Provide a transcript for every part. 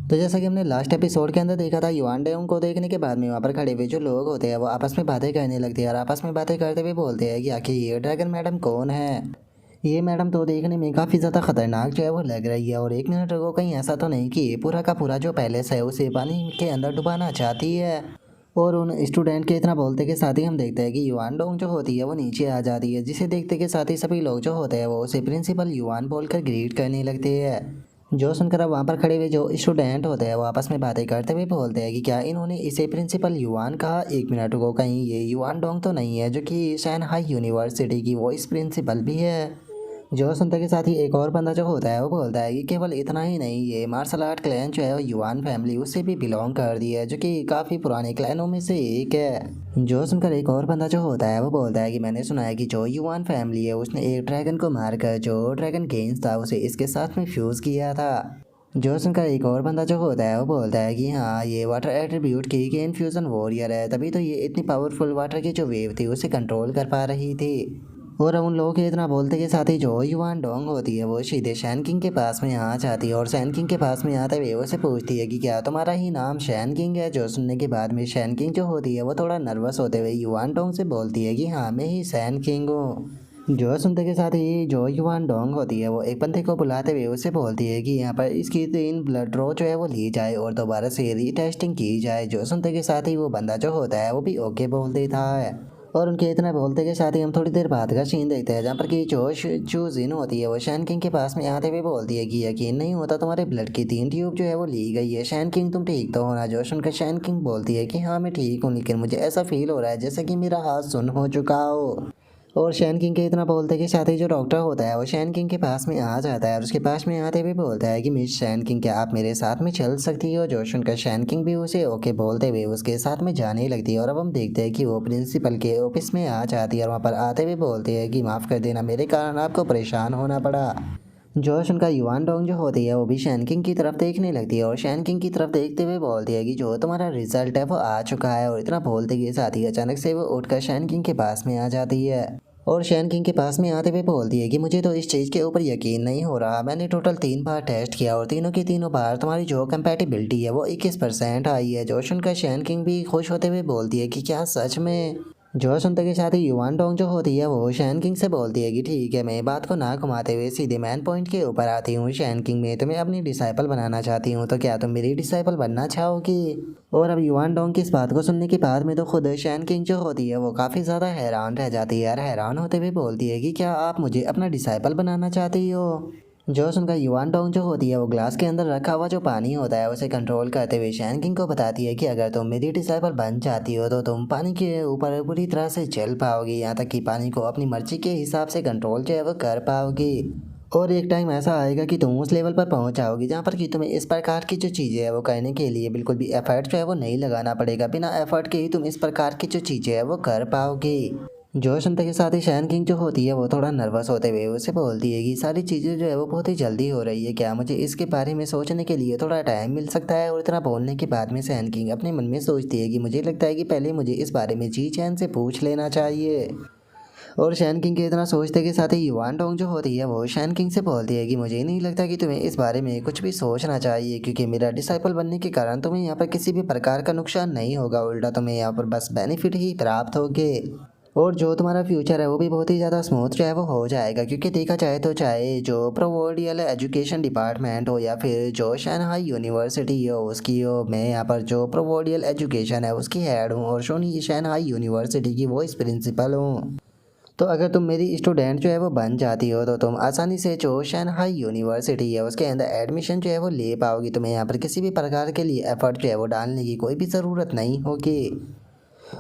तो जैसा कि हमने लास्ट एपिसोड के अंदर देखा था, युआन डेयोंग को देखने के बाद में वहाँ पर खड़े हुए जो लोग होते हैं वो आपस में बातें करने लगते हैं और आपस में बातें करते हुए बोलते हैं कि आखिर ये ड्रैगन मैडम कौन है। ये मैडम तो देखने में काफ़ी ज़्यादा खतरनाक जो है वो लग रही है, और एक मिनट रुको, कहीं ऐसा तो नहीं कि ये पूरा का पूरा जो पैलेस है उसे पानी के अंदर डुबाना चाहती है। और उन स्टूडेंट के इतना बोलते के साथ ही हम देखते हैं कि युआन डोंग जो होती है वो नीचे आ जाती है, जिसे देखते के साथ ही सभी लोग जो होते हैं वो उसे प्रिंसिपल युआन बोलकर ग्रीट करने लगते हैं। जो सुनकर अब वहाँ पर खड़े हुए जो स्टूडेंट होते हैं वो आपस में बातें करते हुए बोलते हैं कि क्या इन्होंने इसे प्रिंसिपल युआन कहा। एक मिनट को, कहीं ये युआन डोंग तो नहीं है जो कि शंघाई यूनिवर्सिटी की वॉइस प्रिंसिपल भी है। जो सुनते के साथ ही एक और बंदा जो होता है वो बोलता है कि केवल इतना ही नहीं, ये मार्शल आर्ट क्लैन जो है वो युआन फैमिली उससे भी बिलोंग कर दी है, जो कि काफ़ी पुराने क्लैनों में से एक है। जो सुनकर एक और बंदा जो होता है वो बोलता है कि मैंने सुना है कि जो युआन फैमिली है उसने एक ड्रैगन को मारकर जो ड्रैगन गेंस था उसे इसके साथ में फ्यूज़ किया था। जो सुनकर एक और बंदा जो होता है वो बोलता है कि हाँ, ये वाटर एट्रीब्यूट की कि इन्फ्यूज़न वॉरियर है, तभी तो ये इतनी पावरफुल वाटर की जो वेव थी उसे कंट्रोल कर पा रही थी। और अब उन लोगों के इतना बोलते के साथ ही जो युआन डोंग होती है वो सीधे शैन किंग के पास में आ जाती है, और शैन किंग के पास में आते हुए उसे पूछती है कि क्या तुम्हारा ही नाम शैन किंग है। जो सुनने के बाद में शैन किंग जो होती है वो थोड़ा नर्वस होते हुए युआन डोंग से बोलती है कि हाँ, मैं ही शैन किंग हूँ। जो सुनते के साथ ही जो युआन डोंग होती है वो एक बंदे को बुलाते हुए उसे बोलती है कि यहाँ पर इसकी 3 ब्लड ड्रॉ जो है वो ली जाए और दोबारा से रीटेस्टिंग की जाए। जो सुनते के साथ ही वो बंदा जो होता है वो भी ओके बोल देता है। और उनके इतना बोलते के साथ ही हम थोड़ी देर बाद का सीन देखते हैं, जहाँ पर कि जो जो जिन होती है वो शैन किंग के पास में आते हुए बोलती है कि यकीन नहीं होता, तुम्हारे ब्लड की 3 ट्यूब जो है वो ली गई है। शैन किंग, तुम ठीक तो होना। जो सुनकर शैन किंग बोलती है कि हाँ, मैं ठीक हूँ, लेकिन मुझे ऐसा फील हो रहा है जैसे कि मेरा हाथ सुन्न हो चुका हो। और शैन किंग के इतना बोलते के साथ ही जो डॉक्टर होता है वो शैन किंग के पास में आ जाता है, और उसके पास में आते हुए बोलता है कि मिस शैन किंग, क्या आप मेरे साथ में चल सकती हो। जो सुनकर शैन किंग भी उसे ओके बोलते हुए उसके साथ में जाने लगती है। और अब हम देखते हैं कि वो प्रिंसिपल के ऑफिस में आ जाती है, और वहाँ पर आते हुए बोलते हैं कि माफ़ कर देना, मेरे कारण आपको परेशान होना पड़ा। जोश उनका युआन डोंग जो होती है वो भी शैन किंग की तरफ देखने लगती है, और शैन किंग की तरफ देखते हुए बोलती है कि जो तुम्हारा रिजल्ट है वो आ चुका है। और इतना बोलते के साथ ही अचानक से वो उठकर शैन किंग के पास में आ जाती है, और शैन किंग के पास में आते हुए बोलती है कि मुझे तो इस चीज़ के ऊपर यकीन नहीं हो रहा। मैंने टोटल 3 बार टेस्ट किया और तीनों की तीनों बार तुम्हारी जो कंपैटिबिलिटी है वो 21% आई है। जो सुनकर शैन किंग भी खुश होते हुए बोलती है कि क्या सच में। जो सुनते के साथ ही युआन डोंग जो होती है वो शैन किंग से बोलती है कि ठीक है, मैं बात को ना घुमाते हुए सीधे मैन पॉइंट के ऊपर आती हूँ। शैन किंग, मैं तुम्हें अपनी डिसाइपल बनाना चाहती हूँ, तो क्या तुम मेरी डिसाइपल बनना चाहोगी। और अब युआन डोंग की इस बात को सुनने के बाद में तो खुद शैन किंग जो होती है वो काफ़ी ज़्यादा हैरान रह जाती है, यार हैरान होते हुए बोलती है कि क्या आप मुझे अपना डिसाइपल बनाना चाहती हो। जो सुनकर युआन डोंग जो होती है वो ग्लास के अंदर रखा हुआ जो पानी होता है उसे कंट्रोल करते हुए शैन किंग को बताती है कि अगर तुम मेरी डिसाइपल बन जाती हो तो तुम पानी के ऊपर पूरी तरह से चल पाओगी, यहाँ तक कि पानी को अपनी मर्जी के हिसाब से कंट्रोल जो है वो कर पाओगी। और एक टाइम ऐसा आएगा कि तुम उस लेवल पर पहुंच जाओगी जहाँ पर कि तुम्हें इस प्रकार की जो चीज़ें है वो करने के लिए बिल्कुल भी एफर्ट जो है वो नहीं लगाना पड़ेगा। बिना एफर्ट के ही तुम इस प्रकार की जो चीज़ें है वो कर पाओगी। जो सुनते के साथ ही शैन किंग जो होती है वो थोड़ा नर्वस होते हुए उसे बोलती है कि सारी चीज़ें जो है वो बहुत ही जल्दी हो रही है, क्या मुझे इसके बारे में सोचने के लिए थोड़ा टाइम मिल सकता है। और इतना बोलने के बाद में शैन किंग अपने मन में सोचती है कि मुझे लगता है कि पहले मुझे इस बारे में जी चैन से पूछ लेना चाहिए। और शैन किंग के इतना सोचते के साथ ही युआन डोंग जो होती है वो शैन किंग से बोलती है कि मुझे नहीं लगता कि तुम्हें इस बारे में कुछ भी सोचना चाहिए, क्योंकि मेरा डिसाइपल बनने के कारण तुम्हें यहाँ पर किसी भी प्रकार का नुकसान नहीं होगा, उल्टा तुम्हें यहाँ पर बस बेनिफिट ही प्राप्त होगे। और जो तुम्हारा फ्यूचर है वो भी बहुत ही ज़्यादा स्मूथ जो है वो हो जाएगा, क्योंकि देखा जाए तो चाहे जो प्रोवर्डियल एजुकेशन डिपार्टमेंट हो या फिर जो शंघाई यूनिवर्सिटी हो उसकी हो, मैं यहाँ पर जो प्रोवर्डियल एजुकेशन है उसकी हेड हूँ और शोनी शंघाई यूनिवर्सिटी की वॉइस प्रिंसिपल हूँ। तो अगर तुम मेरी स्टूडेंट जो है वो बन जाती हो तो तुम आसानी से जो शंघाई यूनिवर्सिटी है उसके अंदर एडमिशन जो है वो ले पाओगी। तुम्हें यहाँ पर किसी भी प्रकार के लिए एफर्ट जो है वो डालने की कोई भी ज़रूरत नहीं होगी।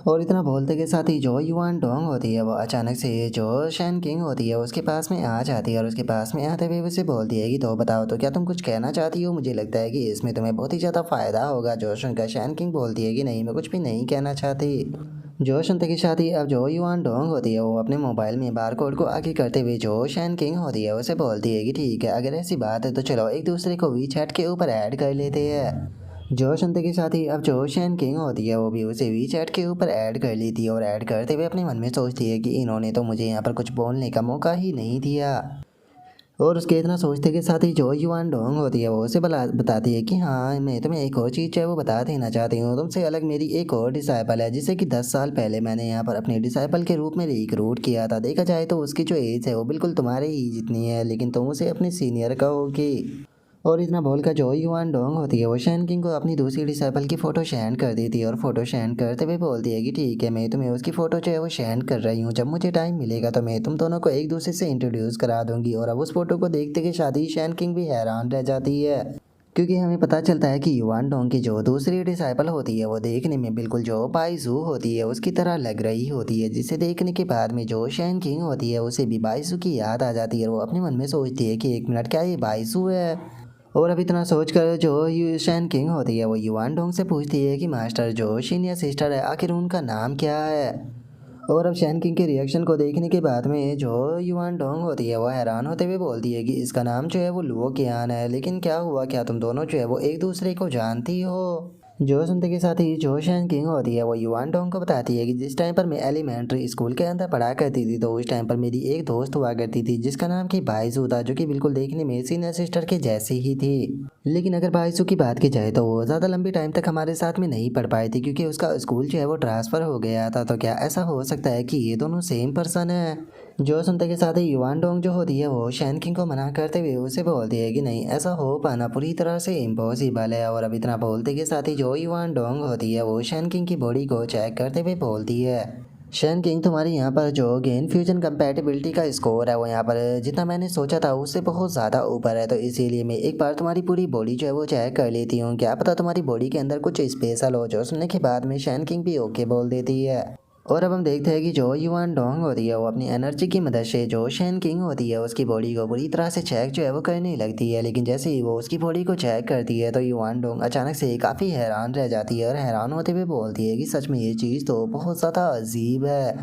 और इतना बोलते के साथ ही जो युआन डोंग होती है वो अचानक से जो शैन किंग होती है उसके पास में आ जाती है, और उसके पास में आते हुए उसे बोलती है कि तो बताओ, तो क्या तुम कुछ कहना चाहती हो, मुझे लगता है कि इसमें तुम्हें बहुत ही ज़्यादा फ़ायदा होगा। जो सुनकर शैन किंग बोलती है कि नहीं, मैं कुछ भी नहीं कहना चाहती। जो सुनते के साथ ही अब जो युआन डोंग होती है वो अपने मोबाइल में बार कोड को आगे करते हुए जो शैन किंग होती है उसे बोलती है कि ठीक है, अगर ऐसी बात है तो चलो एक दूसरे को वी चैट के ऊपर ऐड कर लेते हैं। जो सुनते के साथ ही अब जो शैन किंग होती है वो भी उसे वी चैट के ऊपर ऐड कर ली थी, और ऐड करते हुए अपने मन में सोचती है कि इन्होंने तो मुझे यहाँ पर कुछ बोलने का मौका ही नहीं दिया। और उसके इतना सोचते के साथ ही जो युआन डोंग होती है वो उसे बताती है कि हाँ, मैं तुम्हें एक और चीज़ जो है वो बता देना चाहती हूँ। तुमसे अलग मेरी एक और डिसाइपल है जिसे कि 10 साल पहले मैंने यहाँ पर अपने डिसाइपल के रूप में रिक्रूट किया था। देखा जाए तो उसकी जो एज है वो बिल्कुल तुम्हारे ही जितनी है, लेकिन तुम उसे अपनी सीनियर कहोगी। और इतना बोलकर जो युआन डोंग होती है वो शैन किंग को अपनी दूसरी डिसाइपल की फ़ोटो सेंड कर देती है और फ़ोटो सेंड करते हुए बोलती है कि ठीक है, मैं तुम्हें उसकी फ़ोटो जो है वो सेंड कर रही हूँ। जब मुझे टाइम मिलेगा तो मैं तुम दोनों को एक दूसरे से इंट्रोड्यूस करा दूंगी। और अब उस फोटो को देखते कि शादी शैन किंग भी हैरान रह जाती है, क्योंकि हमें पता चलता है कि युआन डोंग की जो दूसरी डिसाइपल होती है वो देखने में बिल्कुल जो बाइजू होती है उसकी तरह लग रही होती है, जिसे देखने के बाद में जो शैन किंग होती है उसे भी बाइजू की याद आ जाती है और वो अपने मन में सोचती है कि एक मिनट, क्या ये बाइजू है। और अब इतना सोच कर जो शैन किंग होती है वो युआन डोंग से पूछती है कि मास्टर, जो शिन या सिस्टर है आखिर उनका नाम क्या है। और अब शैन किंग के रिएक्शन को देखने के बाद में जो युआन डोंग होती है वो हैरान होते हुए बोलती है कि इसका नाम जो है वो लुओ कियान है। लेकिन क्या हुआ, क्या तुम दोनों जो है वो एक दूसरे को जानती हो? जो सुनते के साथ ही जो शैन किंग होती है वो युआन डोंग को बताती है कि जिस टाइम पर मैं एलिमेंट्री स्कूल के अंदर पढ़ा करती थी तो उस टाइम पर मेरी एक दोस्त हुआ करती थी जिसका नाम कि बाइजू था, जो कि बिल्कुल देखने में सीनियर सिस्टर के जैसी ही थी। लेकिन अगर बाइजू की बात की जाए तो वो ज़्यादा लंबी टाइम तक हमारे साथ में नहीं पढ़ पाई थी, क्योंकि उसका स्कूल जो है वो ट्रांसफ़र हो गया था। तो क्या ऐसा हो सकता है कि ये दोनों सेम पर्सन है? जो सुनते के साथ ही युआन डोंग जो होती है वो शैन किंग को मना करते हुए उसे बोलती है कि नहीं, ऐसा हो पाना पूरी तरह से इम्पॉसिबल है। और अब इतना बोलते के साथ ही जो युआन डोंग होती है वो शैन किंग की बॉडी को चेक करते हुए बोलती है, शैन किंग तुम्हारी यहाँ पर जो गेन फ्यूजन कंपैटिबिलिटी का स्कोर है वो यहाँ पर जितना मैंने सोचा था उससे बहुत ज़्यादा ऊपर है। तो इसीलिए मैं एक बार तुम्हारी पूरी बॉडी जो है वो चेक कर लेती हूँ, क्या पता तुम्हारी बॉडी के अंदर कुछ स्पेशल हो। जो सुनने के बाद में शैन किंग भी ओके बोल देती है। और अब हम देखते हैं कि जो युआन डोंग होती है वो अपनी एनर्जी की मदद से जो शैन किंग होती है उसकी बॉडी को बुरी तरह से चेक जो है वो करने लगती है। लेकिन जैसे ही वो उसकी बॉडी को चेक करती है तो युआन डोंग अचानक से काफ़ी हैरान रह जाती है और हैरान होते हुए बोलती है कि सच में ये चीज़ तो बहुत ज़्यादा अजीब है।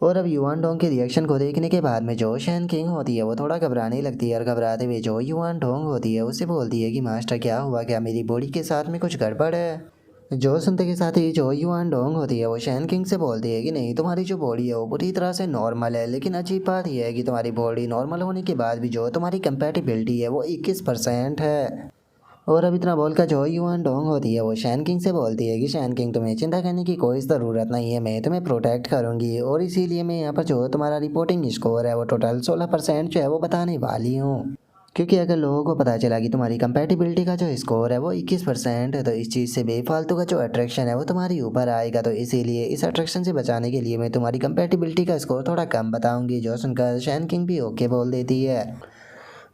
और अब युआन डोंग के रिएक्शन को देखने के बाद में जो शैन किंग होती है वो थोड़ा घबराने लगती है और घबराते हुए जो युआन डोंग होती है उससे बोलती है कि मास्टर, क्या हुआ, क्या मेरी बॉडी के साथ में कुछ गड़बड़ है? जो सुनते के साथ ही जो युआन डोंग होती है वो शैन किंग से बोलती है कि नहीं, तुम्हारी जो बॉडी है वो पूरी तरह से नॉर्मल है। लेकिन अजीब बात यह है कि तुम्हारी बॉडी नॉर्मल होने के बाद भी जो तुम्हारी कंपैटिबिलिटी है वो 21% है। और अब इतना बोलकर जो युआन डोंग होती है वो शैन किंग से बोलती है कि शैन किंग, तुम्हें चिंता करने की कोई ज़रूरत नहीं है, मैं तुम्हें प्रोटेक्ट करूंगी। और इसीलिए मैं यहाँ पर जो तुम्हारा रिपोर्टिंग स्कोर है वो टोटल 16% जो है वो बताने वाली हूँ। क्योंकि अगर लोगों को पता चला कि तुम्हारी कंपैटिबिलिटी का जो स्कोर है वो 21% है तो इस चीज़ से बेफालतू का जो अट्रैक्शन है वो तुम्हारी ऊपर आएगा। तो इसीलिए इस अट्रैक्शन से बचाने के लिए मैं तुम्हारी कंपैटिबिलिटी का स्कोर थोड़ा कम बताऊंगी। जो सुनकर शैन किंग भी ओके बोल देती है।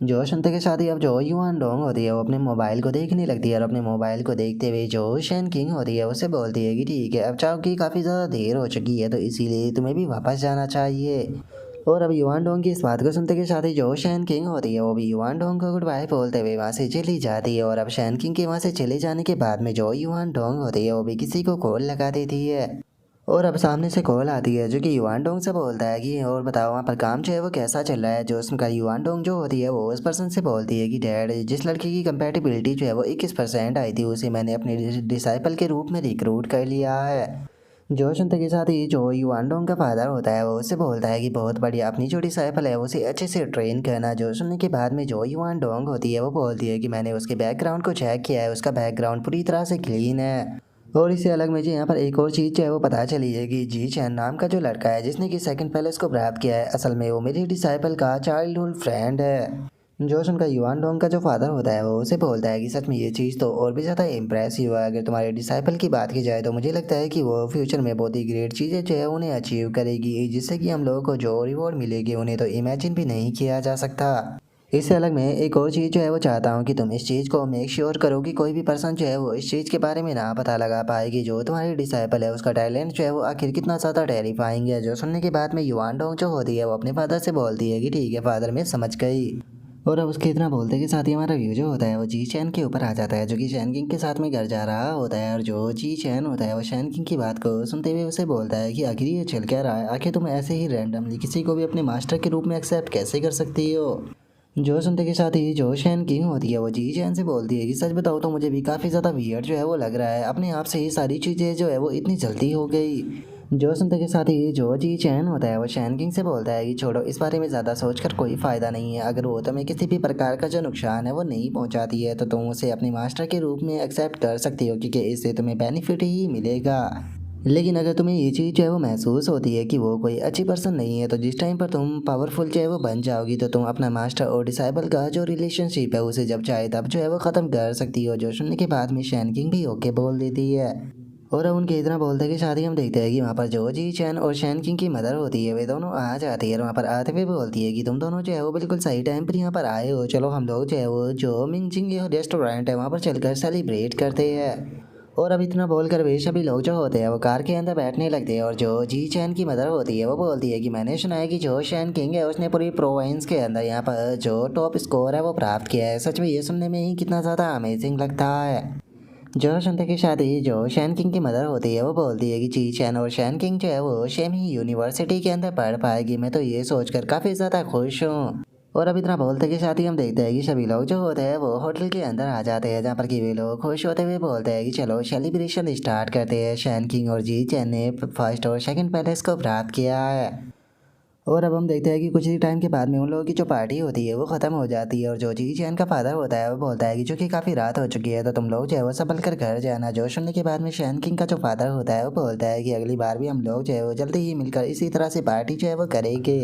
जो सुनते के साथ ही अब जो युआन डोंग होती है वो अपने मोबाइल को देखने लगती है और अपने मोबाइल को देखते हुए जो शैन किंग होती है उससे बोलती है कि ठीक है, अब चाहो कि काफ़ी ज़्यादा देर हो चुकी है तो इसीलिए तुम्हें भी वापस जाना चाहिए। और अब युआन डोंग की इस बात को सुनते के साथ ही जो शैन किंग होती है वो भी युआन डोंग को गुड बाय बोलते हुए वहाँ से चली जाती है। और अब शैन किंग के वहाँ से चले जाने के बाद में जो युआन डोंग होती है वो भी किसी को कॉल लगा देती है। और अब सामने से कॉल आती है जो कि युआन डोंग से बोलता है कि और बताओ वहाँ पर काम जो है वो कैसा चल रहा है। जो उसका युआन डोंग जो होती है वो उस पर्सन से बोलती है कि डैड, जिस लड़की की कंपैटिबिलिटी जो है वो 21% आई थी उसे मैंने अपने डिसाइपल के रूप में रिक्रूट कर लिया है। जो सुनते के साथ ही जो युआन डोंग का फादर होता है वो उससे बोलता है कि बहुत बढ़िया, अपनी जो डिसाइपल है उसे अच्छे से ट्रेन करना। जो सुनने के बाद में जो युआन डोंग होती है वो बोलती है कि मैंने उसके बैकग्राउंड को चेक किया है, उसका बैकग्राउंड पूरी तरह से क्लीन है। और इससे अलग मुझे यहाँ पर एक और चीज़ जो है वो पता चली है कि जी चैन नाम का जो लड़का है जिसने कि सेकंड पैलेस को प्राप्त किया है, असल में वो मेरी डिसाइपल का चाइल्डहुड फ्रेंड है। जो उनका युआन डोंग का जो फादर होता है वो उसे बोलता है कि सच में ये चीज़ तो और भी ज़्यादा इम्प्रेसिव है। अगर तुम्हारे डिसाइपल की बात की जाए तो मुझे लगता है कि वो फ्यूचर में बहुत ही ग्रेट चीज़ें जो है उन्हें अचीव करेगी, जिससे कि हम लोगों को जो रिवॉर्ड मिलेगी उन्हें तो इमेजिन भी नहीं किया जा सकता। इससे अलग मैं एक और चीज़ जो है वो चाहता हूँ कि तुम इस चीज़ को मेक श्योर करो कि कोई भी पर्सन जो है वो इस चीज़ के बारे में ना पता लगा पाए कि जो तुम्हारी डिसाइपल है उसका टैलेंट जो है वो आखिर कितना ज़्यादा टेरिफाइंग है। जो सुनने के बाद में युआन डोंग जो होती है वो अपने फादर से बोलती है कि ठीक है फादर, मैं समझ गई। और अब उसके इतना बोलते के साथ ही हमारा व्यू जो होता है वो जी चैन के ऊपर आ जाता है, जो कि शैन किंग के साथ में घर जा रहा होता है। और जो जी चैन होता है वो शैन किंग की बात को सुनते हुए उसे बोलता है कि आखिर ये चल क्या रहा है, आखिर तुम ऐसे ही रैंडमली किसी को भी अपने मास्टर के रूप में एक्सेप्ट कैसे कर सकती हो। जो सुनते के साथ ही जो शैन किंग होती है वो जी चैन से बोलती है कि सच बताओ तो मुझे भी काफ़ी ज़्यादा वियर्ड जो है वो लग रहा है, अपने आप से ही सारी चीज़ें जो है वो इतनी जल्दी हो गई। जो सुनते के साथ ही जो जी चैन होता है वो शैन किंग से बोलता है कि छोड़ो, इस बारे में ज़्यादा सोचकर कोई फ़ायदा नहीं है। अगर वो तुम्हें किसी भी प्रकार का जो नुकसान है वो नहीं पहुंचाती है तो तुम उसे अपने मास्टर के रूप में एक्सेप्ट कर सकती हो, क्योंकि इससे तुम्हें बेनिफिट ही मिलेगा। लेकिन अगर तुम्हें ये चीज़ जो है वो महसूस होती है कि वो कोई अच्छी पर्सन नहीं है, तो जिस टाइम पर तुम पावरफुल जो है वो बन जाओगी तो तुम अपना मास्टर और डिसाइबल का जो रिलेशनशिप है उसे जब चाहे तब जो है वो ख़त्म कर सकती हो। जो सुनने के बाद में शैन किंग भी ओके बोल देती है। और अब उनके इतना बोलते कि शादी हम देखते हैं कि वहाँ पर जो जी चैन और शैन किंग की मदर होती है वे दोनों आ जाती है और वहाँ पर आते हुए बोलती है कि तुम दोनों जो है वो बिल्कुल सही टाइम पर यहाँ पर आए हो, चलो हम लोग जो है वो जो मिंगजिंग रेस्टोरेंट है वहाँ पर चलकर सेलिब्रेट करते हैं। और अब इतना बोलकर वे सभी लोग जो होते हैं वो कार के अंदर बैठने लगते हैं और जो जी चैन की मदर होती है वो बोलती है कि मैंने सुना है कि जो शैन किंग है उसने पूरी प्रोविंस के अंदर यहाँ पर जो टॉप स्कोर है वो प्राप्त किया है। सच में ये सुनने में ही कितना ज़्यादा अमेजिंग लगता है। जो सुनते की शादी जो शैन किंग की मदर होती है वो बोलती है कि जी चैन और शैन किंग जो है वो सेम ही यूनिवर्सिटी के अंदर पढ़ पाएगी, मैं तो ये सोचकर काफ़ी ज़्यादा खुश हूँ। और अब इतना बोलते कि साथ ही हम देखते हैं कि सभी लोग जो होते हैं वो होटल के अंदर आ जाते हैं, जहाँ पर कि वे लोग खुश होते हुए बोलते हैं कि चलो सेलिब्रेशन स्टार्ट करते हैं। शैन किंग और जी चैन ने फर्स्ट और सेकंड पैलेस को प्राप्त किया है। और अब हम देखते हैं कि कुछ ही टाइम के बाद में उन लोगों की जो पार्टी होती है वो ख़त्म हो जाती है और जो जी चैन का फादर होता है वो बोलता है कि चूंकि काफ़ी रात हो चुकी है तो तुम लोग जो है वो संभल कर घर जाना। जो सुनने के बाद में शैन किंग का जो फादर होता है वो बोलता है कि अगली बार भी हम लोग जो है वो जल्दी ही मिलकर इसी तरह से पार्टी जो है वो करेंगे।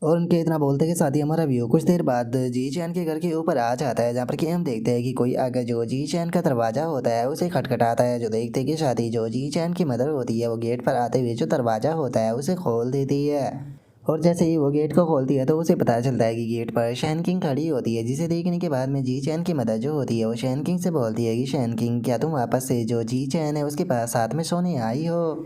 और उनके इतना बोलते के साथ ही हमारा व्यू कुछ देर बाद जी चैन के घर के ऊपर आ जाता है, जहाँ पर कि हम देखते हैं कि कोई आगे जो जी चैन का दरवाज़ा होता है उसे खटखटाता है। जो देखते हैं कि साथ ही जो जी चैन की मदर होती है वो गेट पर आते हुए जो दरवाज़ा होता है उसे खोल देती है। और जैसे ही वो गेट को खोलती है तो उसे पता चलता है कि गेट पर शैन किंग खड़ी होती है, जिसे देखने के बाद में जी चैन की मदर जो होती है वो शैन किंग से बोलती है कि शैन किंग क्या तुम वापस से जो जी चैन है उसके पास साथ में सोने आई हो।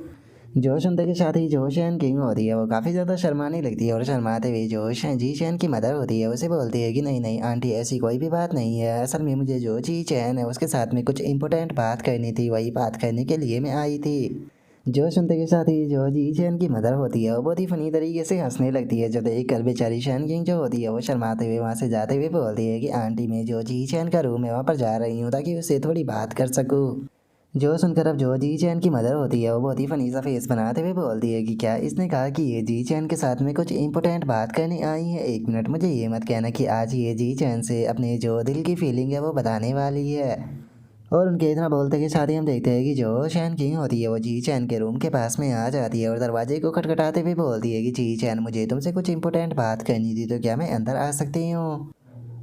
जो सुनते के साथ ही जो शैन किंग होती है वो काफ़ी ज़्यादा शर्माने लगती है और शर्माते हुए जो जी चैन की मदर होती है उसे बोलती है कि नहीं नहीं आंटी, ऐसी कोई भी बात नहीं है, असल में मुझे जो जी चैन है उसके साथ में कुछ इंपॉर्टेंट बात करनी थी, वही बात करने के लिए मैं आई थी। जो सुनते के साथ ही जो जी चैन की मदर होती है वो बहुत ही फनी तरीके से हंसने लगती है। जो देख कर बेचारी शैन किंग जो होती है वो शर्माते हुए वहाँ से जाते हुए बोलती है कि आंटी, मैं जो जी चैन का रूम है वहाँ पर जा रही हूँ ताकि उससे थोड़ी बात कर सकूँ। जो सुनकर अब जो जी चैन की मदर होती है वो बहुत ही फनी सा फेस बनाते हुए बोलती है कि क्या इसने कहा कि ये जी चैन के साथ में कुछ इंपॉर्टेंट बात करने आई है। एक मिनट, मुझे ये मत कहना कि आज ये जी चैन से अपने जो दिल की फीलिंग है वो बताने वाली है। और उनके इतना बोलते के साथ ही हम देखते हैं कि जो शैन किंग होती है वो जी चैन के रूम के पास में आ जाती है और दरवाजे को खटखटाते हुए बोलती है कि जी चैन, मुझे तुमसे कुछ इंपॉर्टेंट बात करनी थी, तो क्या मैं अंदर आ सकती हूँ।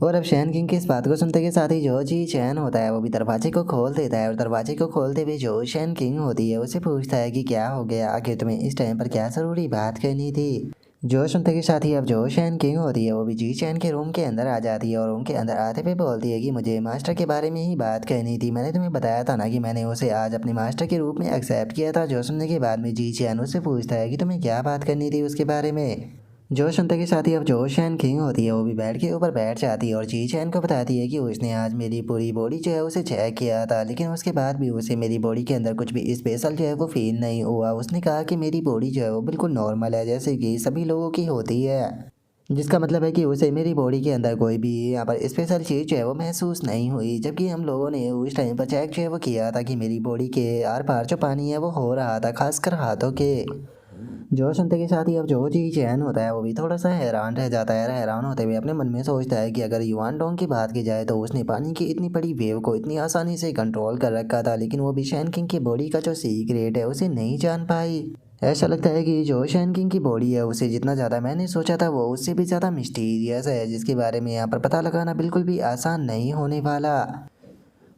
और अब शैन किंग की इस बात को सुनते के साथ ही जो जी चैन होता है वो भी दरवाजे को खोल देता है और दरवाजे को खोलते हुए जो शैन किंग होती है उसे पूछता है कि क्या हो गया, आखिर तुम्हें इस टाइम पर क्या ज़रूरी बात करनी थी। जो सुनते के साथ ही अब जो शैन किंग होती है वो भी जी चैन के रूम के अंदर आ जाती है और रूम के अंदर आते हुए बोलती है कि मुझे मास्टर के बारे में ही बात करनी थी, मैंने तुम्हें बताया था ना कि मैंने उसे आज अपने मास्टर के रूप में एक्सेप्ट किया था। जो सुनने के बाद में जी चैन उससे पूछता है कि तुम्हें क्या बात करनी थी उसके बारे में। जो सुनते के साथ ही अब जो शैन किंग होती है वो भी बेड के ऊपर बैठ जाती है और जी चैन को बताती है कि उसने आज मेरी पूरी बॉडी जो है उसे चेक किया था, लेकिन उसके बाद भी उसे मेरी बॉडी के अंदर कुछ भी स्पेशल जो है वो फील नहीं हुआ। उसने कहा कि मेरी बॉडी जो है वो बिल्कुल नॉर्मल है, जैसे कि सभी लोगों की होती है, जिसका मतलब है कि उसे मेरी बॉडी के अंदर कोई भी यहाँ पर स्पेशल चीज़ जो है वो महसूस नहीं हुई। जबकि हम लोगों ने उस टाइम पर चेक जो है वो किया था कि मेरी बॉडी के आर पार जो पानी है वो हो रहा था, खासकर हाथों के। जो सुनते के साथ ही अब जो जी चैन होता है वो भी थोड़ा सा हैरान रह जाता है। हैरान होते हुए अपने मन में सोचता है कि अगर युआन डोंग की बात की जाए तो उसने पानी की इतनी बड़ी वेव को इतनी आसानी से कंट्रोल कर रखा था, लेकिन वो भी शैन किंग की बॉडी का जो सीक्रेट है उसे नहीं जान पाई। ऐसा लगता है कि जो शैन किंग की बॉडी है उसे जितना ज़्यादा मैंने सोचा था वो उससे भी ज़्यादा मिस्टीरियस है, जिसके बारे में यहाँ पर पता लगाना बिल्कुल भी आसान नहीं होने वाला।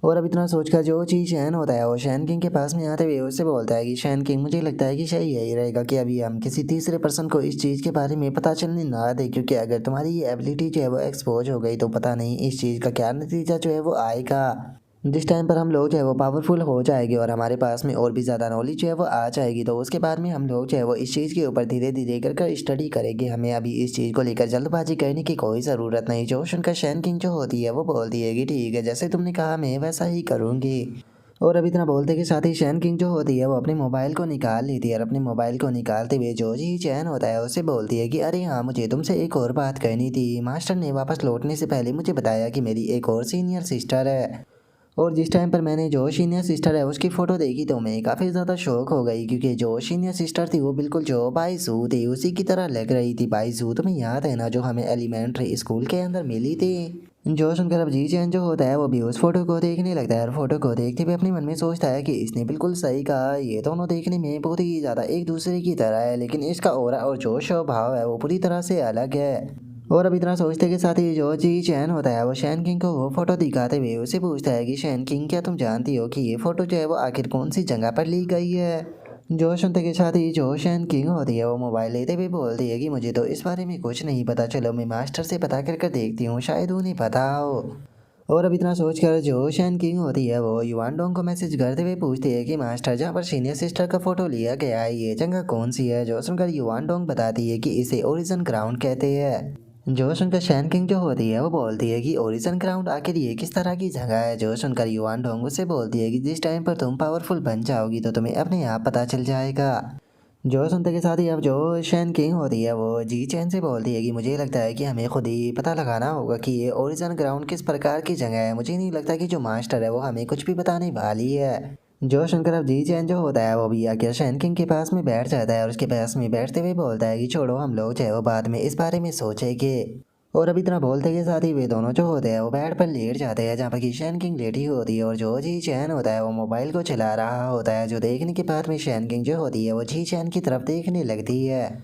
और अब इतना सोचकर जो चीज़ शैन होता है वो शैन किंग के पास में आते हुए उससे बोलता है कि शैन किंग, मुझे लगता है कि सही यही रहेगा कि अभी हम किसी तीसरे पर्सन को इस चीज़ के बारे में पता चलने ना दें, क्योंकि अगर तुम्हारी ये एबिलिटी जो है वो एक्सपोज हो गई तो पता नहीं इस चीज़ का क्या नतीजा जो है वो आएगा। जिस टाइम पर हम लोग जो है वो पावरफुल हो जाएंगे और हमारे पास में और भी ज़्यादा नॉलेज जो है वो आ जाएगी, तो उसके बाद में हम लोग जो है वो इस चीज़ के ऊपर धीरे धीरे कर स्टडी करेंगे। हमें अभी इस चीज़ को लेकर जल्दबाजी करने की कोई ज़रूरत नहीं। जो सुनकर शैन किंग जो होती है वो बोलती है कि ठीक है, जैसे तुमने कहा मैं वैसा ही करूँगी। और अभी इतना बोलते के साथ ही शैन किंग जो होती है वो अपने मोबाइल को निकाल लेती है और अपने मोबाइल को निकालते हुए जो जी चैन होता है उसे बोलती है कि अरे हाँ, मुझे तुमसे एक और बात करनी थी। मास्टर ने वापस लौटने से पहले मुझे बताया कि मेरी एक और सीनियर सिस्टर है और जिस टाइम पर मैंने जो सीनियर सिस्टर है उसकी फ़ोटो देखी तो मैं काफ़ी ज़्यादा शौक हो गई, क्योंकि जो सीनियर सिस्टर थी वो बिल्कुल जो बाईसू थी उसी की तरह लग रही थी। बाईसू तुम्हें याद है ना, जो हमें एलिमेंट्री स्कूल के अंदर मिली थी। जो सुनकर अब जी चैन जो होता है वो भी उस फोटो को देखने लगता है और फोटो को देखते हुए अपने मन में सोचता है कि इसने बिल्कुल सही कहा, ये दोनों देखने में बहुत ही ज़्यादा एक दूसरे की तरह है, लेकिन इसका ऑरा और जो स्वभाव है वो पूरी तरह से अलग है। और अब इतना सोचते के साथ ही जो जी चैन होता है वो शैन किंग को वो फोटो दिखाते हुए उसे पूछता है कि शैन किंग, क्या तुम जानती हो कि ये फोटो जो है वो आखिर कौन सी जगह पर ली गई है। जो सुनते के साथ ही जो शैन किंग होती है वो मोबाइल लेते हुए बोलती है कि मुझे तो इस बारे में कुछ नहीं पता, चलो मैं मास्टर से पता कर देखती हूँ, शायद उन्हें पता हो। और अब इतना सोचकर जो शैन किंग होती है वो युवान डोंग को मैसेज करते हुए पूछती है कि मास्टर, जहाँ पर सीनियर सिस्टर का फोटो लिया गया है ये जगह कौन सी है। जो सुनकर युवान डोंग बताती है कि इसे ओरिजिन ग्राउंड कहते हैं। जो सुनकर शैन किंग जो होती है वो बोलती है कि ओरिजिन ग्राउंड आखिर ये किस तरह की जगह है। जो सुनकर युवान डोंग उससे बोलती है कि जिस टाइम पर तुम पावरफुल बन जाओगी तो तुम्हें अपने आप पता चल जाएगा। जो सुनते के साथ ही अब जो शैन किंग होती है वो जी चैन से बोलती है कि मुझे लगता है कि हमें खुद ही पता लगाना होगा कि ये ओरिजिन ग्राउंड किस प्रकार की जगह है। मुझे नहीं लगता कि जो मास्टर है वो हमें कुछ भी बताने वाली है। जो सुनकर अब जी चैन जो होता है वो भी आकर शैन किंग के पास में बैठ जाता है और उसके पास में बैठते हुए बोलता है कि छोड़ो, हम लोग जो है वो बाद में इस बारे में सोचेंगे। और अब इतना बोलते के साथ ही वे दोनों जो होते हैं वो बेड पर लेट जाते हैं, जहाँ पर कि शैन किंग लेटी होती है और जो जी चैन होता है वो मोबाइल को चला रहा होता है। जो देखने के बाद में शैन किंग जो होती है वो जी चैन की तरफ देखने लगती है।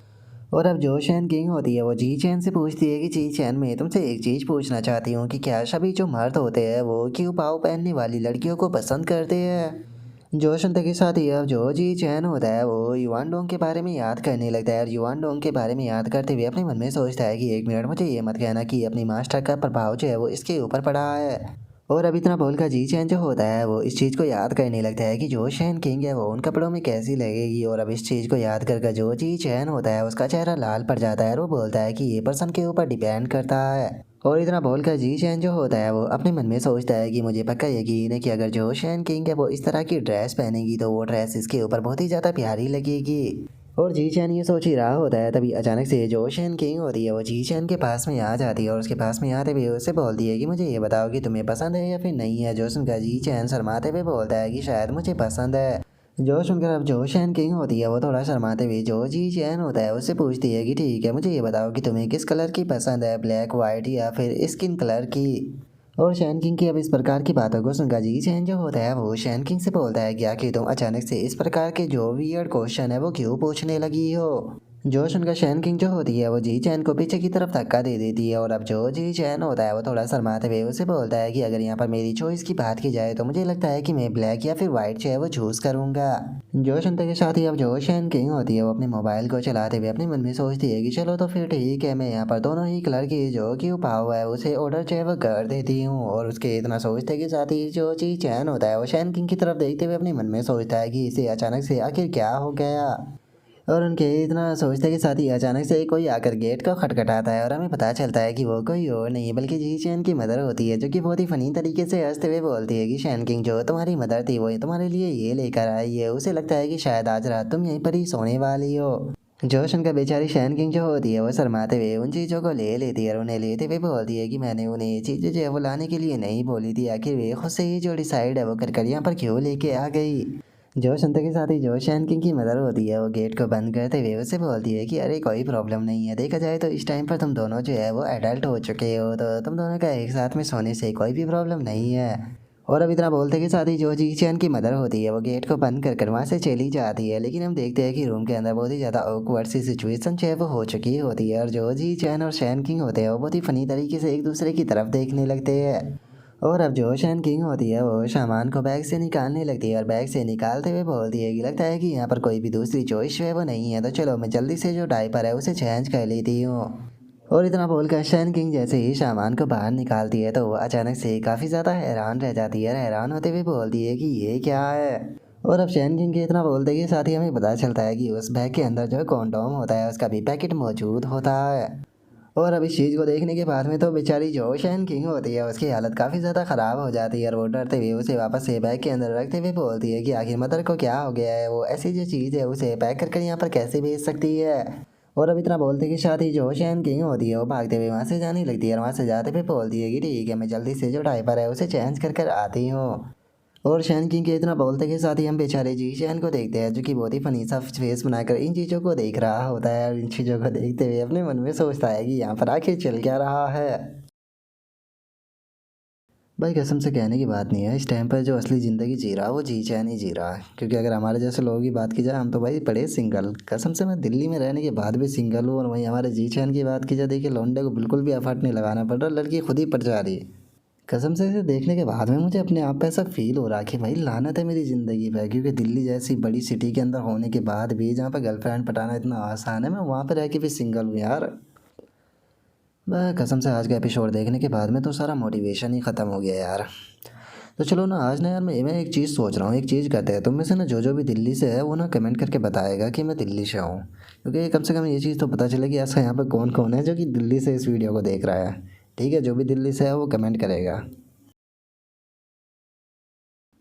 और अब जो शैन किंग होती है वो जी चैन से पूछती है कि जी चैन, मैं तुमसे एक चीज़ पूछना चाहती हूँ कि क्या सभी जो मर्द होते हैं वो क्यों पाव पहनने वाली लड़कियों को पसंद करते हैं। जो सुनते के साथ ही अब जो जी चैन होता है वो युवान डोंग के बारे में याद करने लगता है और युवान डोंग के बारे में याद करते हुए अपने मन में सोचता है कि एक मिनट, मुझे ये मत कहना कि अपनी मास्टर का प्रभाव जो है वो इसके ऊपर पड़ा है। और अब इतना बोलकर जी चैन जो होता है वो इस चीज़ को याद करने लगता है कि जो शैन किंग है वो उन कपड़ों में कैसी लगेगी। और अब इस चीज़ को याद कर जो जी चैन होता है उसका चेहरा लाल पड़ जाता है और वो बोलता है कि ये पर्सन के ऊपर डिपेंड करता है। और इतना बोलकर जी चैन जो होता है वो अपने मन में सोचता है कि मुझे पक्का यकीन है कि अगर जो शैन किंग है वो इस तरह की ड्रेस पहनेगी तो वो ड्रेस इसके ऊपर बहुत ही ज़्यादा प्यारी लगेगी। और जी चैन ये सोच ही रहा होता है, तभी अचानक से जो शैन किंग होती है वो जी चैन के पास में आ जाती है और उसके पास में आते हुए उससे बोलती है कि मुझे ये बताओ कि तुम्हें पसंद है या फिर नहीं है। जो सुनकर जी चैन शर्माते हुए बोलता है कि शायद मुझे पसंद है। जो सुनकर अब जो शैन किंग होती है वो थोड़ा शर्माते हुए जो जी चैन होता है उससे पूछती है कि ठीक है, मुझे ये बताओ कि तुम्हें किस कलर की पसंद है, ब्लैक, वाइट या फिर स्किन कलर की। और शैन किंग की अब इस प्रकार की बातों को सुनकर जी चैन जो होता है वो शैन किंग से बोलता है कि आखिर तुम अचानक से इस प्रकार के जो वियर्ड क्वेश्चन है वो क्यों पूछने लगी हो। जो सुनकर शैन किंग जो होती है वो जी चैन को पीछे की तरफ धक्का दे देती है और अब जो जी चैन होता है वो थोड़ा शर्माते हुए उसे बोलता है कि अगर यहाँ पर मेरी चॉइस की बात की जाए तो मुझे लगता है कि मैं ब्लैक या फिर वाइट जो है वो चूज़ करूँगा। जो सुनते के साथ ही अब जो शैन किंग होती है वो अपने मोबाइल को चलाते हुए अपने मन में सोचती है कि चलो तो फिर ठीक है, मैं यहाँ पर दोनों ही कलर की जो क्यू पाव है उसे ऑर्डर जो है वो कर देती हूँ। और उसके इतना सोचते के साथ ही जो जी चैन होता है वो शैन किंग की तरफ देखते हुए अपने मन में सोचता है कि इसे अचानक से आखिर क्या हो गया। और उनके इतना सोचते के साथ ही अचानक से कोई आकर गेट को खटखटाता है और हमें पता चलता है कि वो कोई और नहीं बल्कि जी चैन की मदर होती है, जो कि बहुत ही फनी तरीके से हंसते हुए बोलती है कि शैन किंग, जो तुम्हारी मदर थी वो तुम्हारे लिए ये लेकर आई है, उसे लगता है कि शायद आज रात तुम यहीं पर ही सोने वाली हो। जो सुनकर बेचारी शैन किंग जो होती है वो शर्माते हुए उन चीज़ों को ले लेती है और उन्हें लेते हुए बोलती है कि मैंने उन्हें ये चीज़ें जो है वो लाने के लिए नहीं बोली थी, आखिर वे खुद से ही जो डिसाइड है वो कर यहाँ पर क्यों लेके आ गई। जो सुनते के साथ ही जो शैन किंग की मदर होती है वो गेट को बंद करते हुए उससे बोलती है कि अरे कोई प्रॉब्लम नहीं है, देखा जाए तो इस टाइम पर तुम दोनों जो है वो एडल्ट हो चुके हो, तो तुम दोनों का एक साथ में सोने से कोई भी प्रॉब्लम नहीं है। और अब इतना बोलते के साथ ही जो जी चैन की मदर होती है वो गेट को बंद कर वहाँ से चली जाती है, लेकिन हम देखते हैं कि रूम के अंदर बहुत ही ज़्यादा ऑकवर्ड सी सिचुएशन जो है वो हो चुकी होती है और जो जी चैन और शैन किंग होते हैं वो बहुत ही फनी तरीके से एक दूसरे की तरफ देखने लगते हैं। और अब जो शैन किंग होती है वो सामान को बैग से निकालने लगती है और बैग से निकालते हुए बोलती है कि लगता है कि यहाँ पर कोई भी दूसरी चॉइस जो है वो नहीं है, तो चलो मैं जल्दी से जो डायपर है उसे चेंज कर लेती हूँ। और इतना बोलकर शैन किंग जैसे ही सामान को बाहर निकालती है तो वो अचानक से काफ़ी ज़्यादा हैरान रह जाती है, हैरान होते हुए बोलती है कि ये क्या है। और अब शैन किंग के इतना बोलते के साथ ही हमें पता चलता है कि उस बैग के अंदर जो कॉन्डोम होता है उसका भी पैकेट मौजूद होता है। और अब इस चीज़ को देखने के बाद में तो बेचारी जो शैन किंग होती है उसकी हालत काफ़ी ज़्यादा ख़राब हो जाती है और वो डरते हुए उसे वापस से बैग के अंदर रखते हुए बोलती है कि आखिर मदर को क्या हो गया है, वो ऐसी जो चीज़ है उसे पैक कर यहाँ पर कैसे भेज सकती है। और अब इतना बोलते के साथ ही जो शैन किंग होती है वो भागते हुए वहाँ से जाने लगती है और वहाँ से जाते हुए बोलती है कि ठीक है मैं जल्दी से जो डायपर है उसे चेंज कर कर आती हूँ। और शैन किंग के इतना बोलते के साथ ही हम बेचारे जी शैन को देखते हैं जो कि बहुत ही फनी सा फेस बनाकर इन चीज़ों को देख रहा होता है और इन चीज़ों को देखते हुए अपने मन में सोचता है कि यहाँ पर आखिर चल क्या रहा है। भाई कसम से कहने की बात नहीं है, इस टाइम पर जो असली ज़िंदगी जी रहा है वो जी चैन ही जी रहा है, क्योंकि अगर हमारे जैसे लोगों की बात की जाए हम तो भाई बड़े सिंगल, कसम से मैं दिल्ली में रहने के बाद भी सिंगल हूँ। और वहीं हमारे जी चैन की बात की जाए, देखिए लौंडे को बिल्कुल भी एफर्ट नहीं लगाना पड़ रहा, लड़की खुद ही पड़ जा रही है। कसम से इसे देखने के बाद में मुझे अपने आप पे ऐसा फील हो रहा है कि भाई लानत है मेरी ज़िंदगी पे, क्योंकि दिल्ली जैसी बड़ी सिटी के अंदर होने के बाद भी जहाँ पर गर्लफ्रेंड पटाना इतना आसान है, मैं वहाँ पर रह के भी सिंगल हूँ यार। वह कसम से आज का एपिसोड देखने के बाद में तो सारा मोटिवेशन ही ख़त्म हो गया यार। तो चलो ना आज ना यार मैं एक चीज़ सोच रहा हूँ, एक चीज़ करते हैं, तुम में से ना जो भी दिल्ली से है वो ना कमेंट करके बताएगा कि मैं दिल्ली से हूँ, क्योंकि कम से कम ये चीज़ तो पता चले कि ऐसा यहाँ पर कौन कौन है जो कि दिल्ली से इस वीडियो को देख रहा है। ठीक है, जो भी दिल्ली से है वो कमेंट करेगा।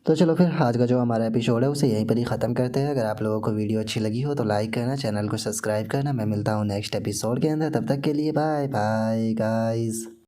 तो चलो फिर आज का जो हमारा एपिसोड है उसे यहीं पर ही ख़त्म करते हैं। अगर आप लोगों को वीडियो अच्छी लगी हो तो लाइक करना, चैनल को सब्सक्राइब करना। मैं मिलता हूँ नेक्स्ट एपिसोड के अंदर, तब तक के लिए बाय बाय गाइस।